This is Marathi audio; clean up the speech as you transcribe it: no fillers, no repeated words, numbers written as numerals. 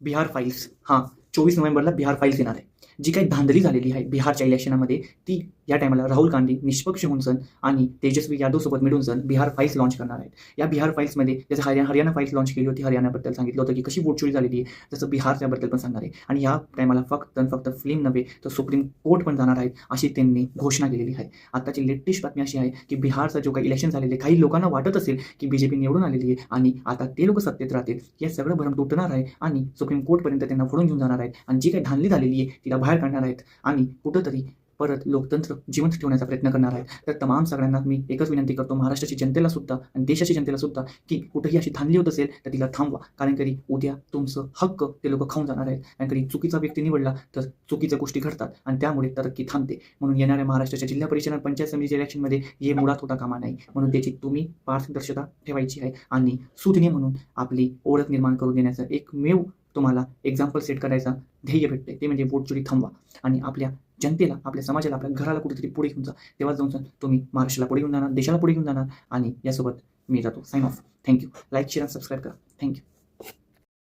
बिहार फाईल्स, हां, 24 नोव्हेंबरला बिहार फाईल्स येणार आहे. जी काही धांदली झालेली आहे बिहारच्या इलेक्शनामध्ये, ती या टायमाला राहुल गांधी निष्पक्ष होऊन सण आणि तेजस्वी यादवसोबत मिळून सण बिहार फाईल्स लॉन्च करणार आहेत. या बिहार फाईल्समध्ये जसं हरियाणा फाईल्स लॉन्च केली होती, हरियाणाबद्दल सांगितलं होतं की कशी वोटचोरी झालेली आहे, तसं बिहारच्याबद्दल पण सांगणार आहे. आणि या टायमाला फक्त आणि फक्त फिल्म नव्हे तर सुप्रीम कोर्ट पण जाणार आहेत, अशी त्यांनी घोषणा केलेली आहे. आताची लेटेस्ट बातमी अशी आहे की बिहारचा जो काही इलेक्शन झालेले, काही लोकांना वाटत असेल की बीजेपी निवडून आलेली आहे आणि आता ते लोक सत्तेत राहतील, हे सगळं भरम तुटणार आहे आणि सुप्रीम कोर्टपर्यंत त्यांना फोडून घेऊन जाणार आहेत आणि जी काही धांदली झालेली आहे तिला बाहेर काढणार आहेत आणि कुठंतरी परत लोकतंत्र जिवंत ठेवण्याचा प्रयत्न करणार आहेत. तर तमाम सगळ्यांना मी एकच विनंती करतो, महाराष्ट्राची जनतेला सुद्धा आणि देशाची जनतेला सुद्धा, की कुठेही अशी धांदली होत असेल तर तिला थांबवा. कारण कधी उद्या तुमचं हक्क ते लोक खाऊन जाणार आहेत. आणि कधी चुकीचा व्यक्ती निवडला तर चुकीच्या गोष्टी घडतात आणि त्यामुळे तरक्की थांबते. म्हणून येणाऱ्या महाराष्ट्राच्या जिल्हा परिषद आणि पंचायत समितीच्या इलेक्शनमध्ये हे मुळात होता कामा नाही. म्हणून त्याची तुम्ही पारदर्शकता ठेवायची आहे आणि सुज्ञ म्हणून आपली ओळख निर्माण करून देण्याचं एकमेव तुम्हाला एक्झाम्पल सेट करायचा ध्येय भेटते, ते म्हणजे वोटचोरी थांबवा आणि आपल्या जनतेला, आपल्या समाजाला, आपल्या घराला कुठेतरी पुढे घेऊन जा. तेव्हा जाऊन तुम्ही महाराष्ट्राला पुढे घेऊन जाणार, देशाला पुढे घेऊन जाणार. आणि यासोबत मी जातो sign off. Thank you. Like, share आणि सबस्क्राईब करा. थँक्यू.